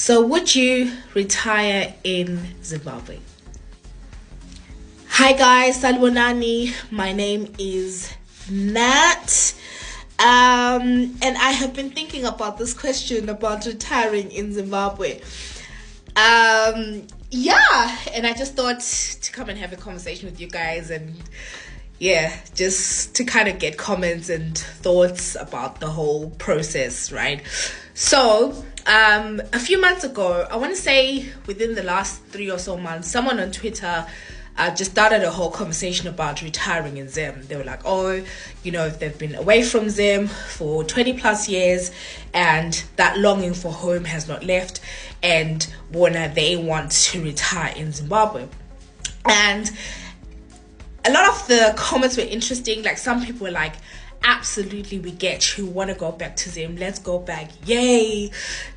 So would you retire in Zimbabwe? Hi guys, Salbonani. My name is Nat. And I have been thinking about this question about retiring in Zimbabwe. Yeah, and I just thought to come and have a conversation with you guys, and yeah, just to kind of get comments and thoughts about the whole process, right? So a few months ago, I want to say within the last 3 or so months, someone on Twitter just started a whole conversation about retiring in Zim. They were like, oh, they've been away from Zim for 20 plus years and that longing for home has not left, and they want to retire in Zimbabwe. And a lot of the comments were interesting. Like, some people were like, absolutely, we get you, want to go back to Zim, let's go back, yay,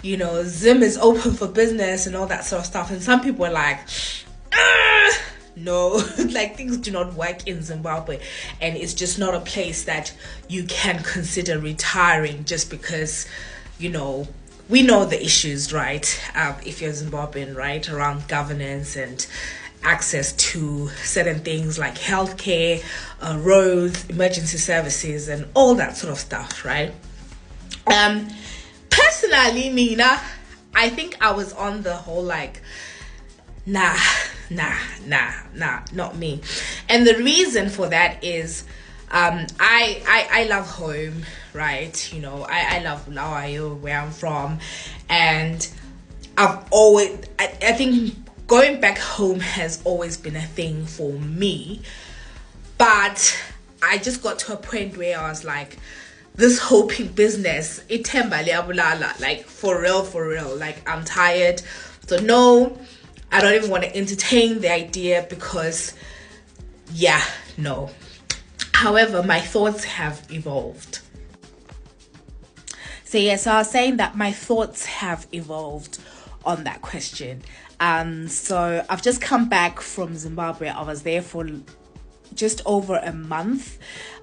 Zim is open for business and all that sort of stuff. And some people were like, no, like, things do not work in Zimbabwe, and it's just not a place that you can consider retiring just because, we know the issues, right? If you're Zimbabwean, right, around governance and access to certain things like healthcare, roads, emergency services, and all that sort of stuff, right? Personally, Nina, I think I was on the whole like, nah, not me. And the reason for that is I love home, right? I love Lawayo, where I'm from, and I think going back home has always been a thing for me. But I just got to a point where I was like, this hoping business, like, for real, like, I'm tired. So no, I don't even want to entertain the idea because, no. However, my thoughts have evolved. So I was saying that my thoughts have evolved on that question. So I've just come back from Zimbabwe. I was there for just over a month.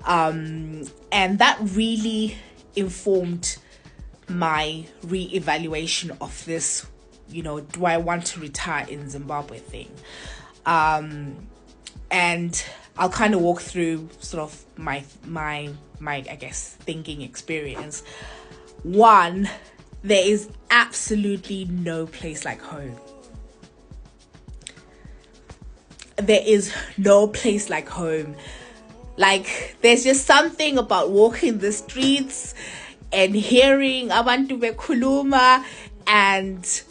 And that really informed my re-evaluation of this, do I want to retire in Zimbabwe thing? And I'll kind of walk through sort of my I guess, thinking experience. One, there is absolutely no place like home. There is no place like home. Like, there's just something about walking the streets and hearing abantu bekhuluma, and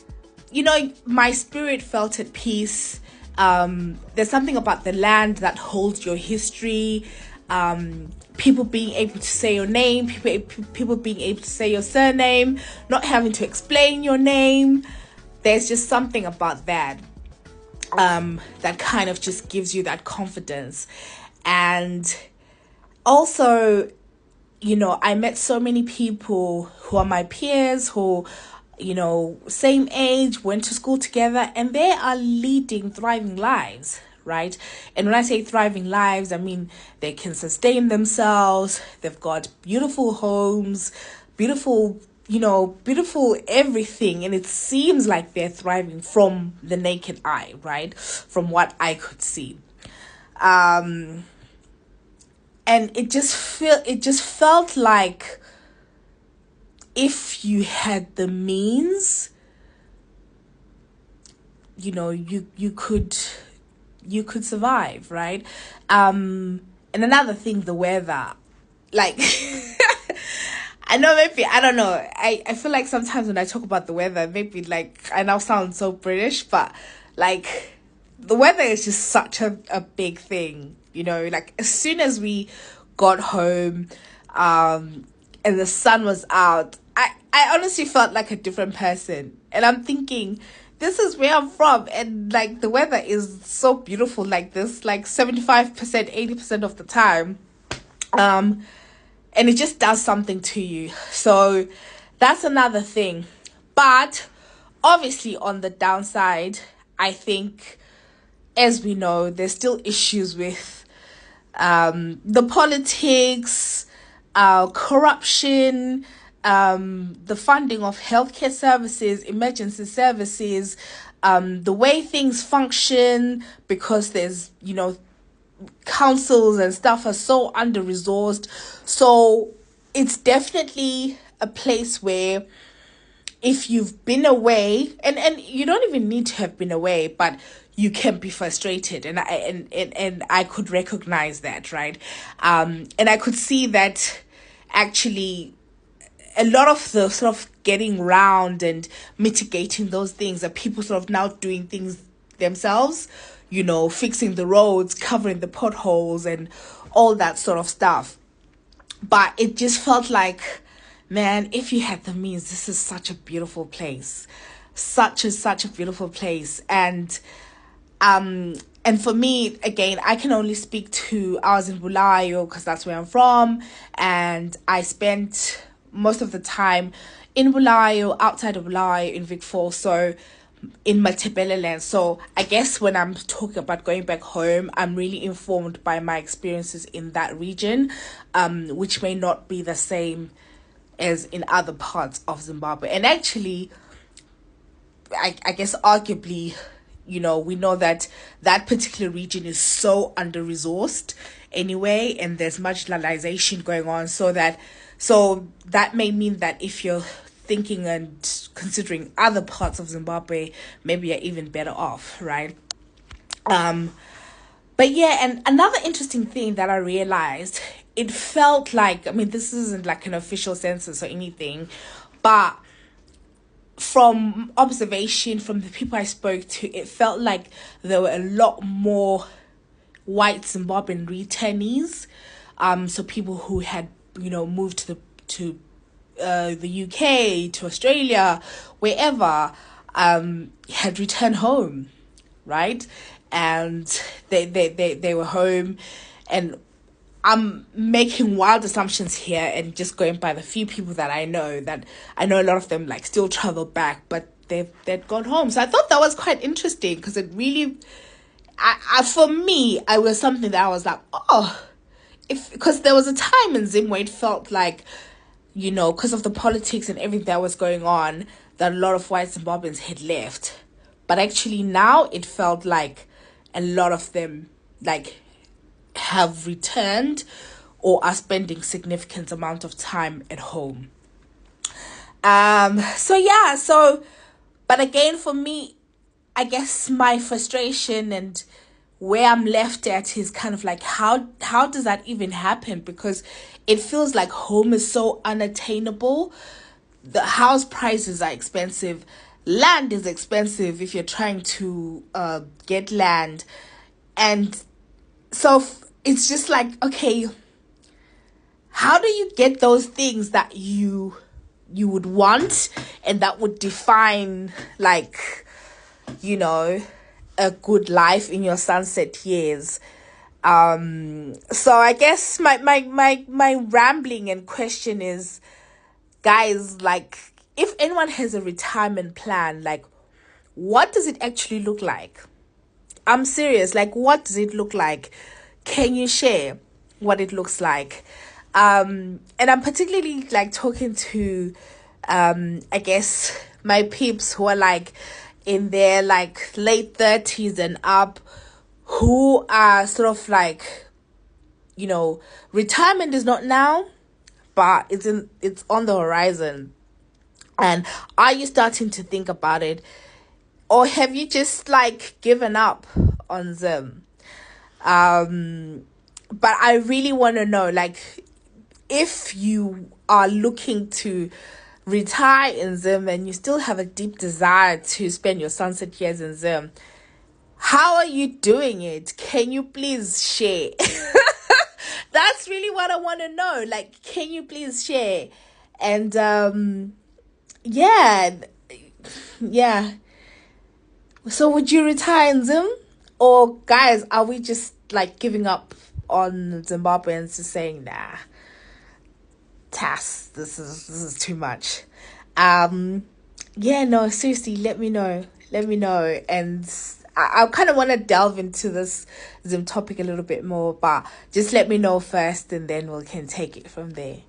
my spirit felt at peace. There's something about the land that holds your history. People being able to say your name, people being able to say your surname, not having to explain your name. There's just something about that that kind of just gives you that confidence. And also, I met so many people who are my peers, who, same age, went to school together, and they are leading thriving lives, right? And when I say thriving lives, I mean they can sustain themselves. They've got beautiful homes, beautiful everything, and it seems like they're thriving from the naked eye, right? From what I could see. And it just felt like if you had the means, you could survive, right? And another thing, the weather, like I know, maybe, I don't know, I feel like sometimes when I talk about the weather, maybe like I now sound so British, but like the weather is just such a big thing, like as soon as we got home and the sun was out, I honestly felt like a different person. And I'm thinking, this is where I'm from, and like the weather is so beautiful like this, like 75%, 80% of the time. And it just does something to you. So that's another thing. But obviously on the downside, I think, as we know, there's still issues with the politics, corruption, the funding of healthcare services, emergency services, the way things function, because there's, councils and stuff are so under-resourced. So it's definitely a place where if you've been away, and you don't even need to have been away, but you can be frustrated, and I could recognize that, right? And I could see that actually a lot of the sort of getting round and mitigating those things are people sort of now doing things themselves, fixing the roads, covering the potholes, and all that sort of stuff. But it just felt like, man, if you had the means, this is such a beautiful place. Such a beautiful place. And for me, again, I can only speak to, I was in Bulawayo because that's where I'm from, and I spent most of the time in Bulawayo, outside of Bulawayo, in Vic Falls, so in Matebele land. So I guess when I'm talking about going back home, I'm really informed by my experiences in that region, which may not be the same as in other parts of Zimbabwe. And actually, I guess arguably, we know that that particular region is so under-resourced anyway, and there's marginalization going on, so that may mean that if you're thinking and considering other parts of Zimbabwe, maybe you're even better off, right? But yeah, and another interesting thing that I realized, it felt like, this isn't like an official census or anything, but from observation from the people I spoke to, it felt like there were a lot more white Zimbabwean returnees, so people who had moved to the UK, to Australia, wherever, had returned home, right? And they were home, and I'm making wild assumptions here and just going by the few people that I know a lot of them like still travel back, but they'd gone home. So I thought that was quite interesting, because it really, for me, I was something that I was like, because there was a time in Zim where it felt like, because of the politics and everything that was going on, that a lot of white Zimbabweans had left. But actually now it felt like a lot of them like have returned or are spending significant amount of time at home. But again, for me, I guess my frustration and where I'm left at is kind of like, how does that even happen? Because it feels like home is so unattainable. The house prices are expensive. Land is expensive if you're trying to get land. And so it's just like, okay, how do you get those things that you would want and that would define, like, a good life in your sunset years? So I guess my rambling and question is, guys, like, if anyone has a retirement plan, like, what does it actually look like? I'm serious. Like, what does it look like? Can you share what it looks like? And I'm particularly like talking to, I guess, my peeps who are like in their like late 30s and up, who are sort of like, retirement is not now, but it's on the horizon. And are you starting to think about it, or have you just like given up on them? But I really want to know, like, if you are looking to retire in Zim and you still have a deep desire to spend your sunset years in Zim, how are you doing it? Can you please share? That's really what I want to know. Like, can you please share? And yeah. So would you retire in Zim? Or guys, are we just like giving up on Zimbabweans, just saying, nah, this is too much? Seriously, let me know. And I kind of want to delve into this Zim topic a little bit more, but just let me know first, and then we can take it from there.